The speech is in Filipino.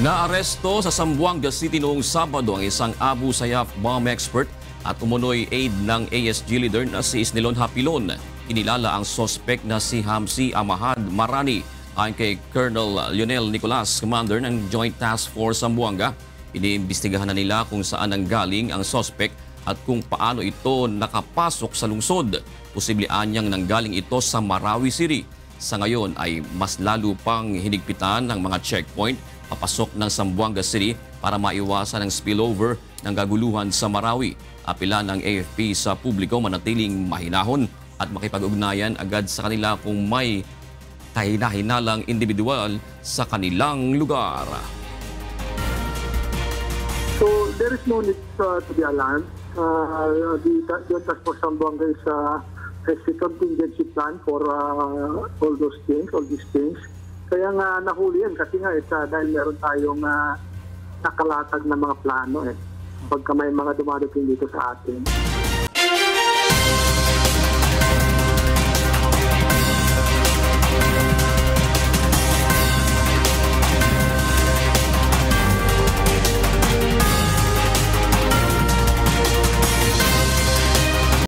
Naaresto sa Zamboanga City noong Sabado ang isang Abu Sayyaf bomb expert at umunoy aide ng ASG leader na si Isnilon Hapilon. Kinilala ang sospek na si Hamsi Amahad Marani ayon kay Colonel Lionel Nicolas, commander ng Joint Task Force Zamboanga. Iniimbestigahan na nila kung saan nanggaling ang sospek at kung paano ito nakapasok sa lungsod. Posible anyang nanggaling ito sa Marawi City. Sa ngayon ay mas lalo pang hinigpitan ng mga checkpoint papasok ng Zamboanga City para maiwasan ang spillover ng kaguluhan sa Marawi. Apela ng AFP sa publiko manatiling mahinahon at makipag-ugnayan agad sa kanila kung may kahina-hinalang individual sa kanilang lugar. So there is no need to be alarmed. The Task Force Zamboanga has a contingency plan for all these things. Kaya nga nahuli yan kasi nga dahil meron tayong nakalatag na mga plano pagka may mga dumadating dito sa atin.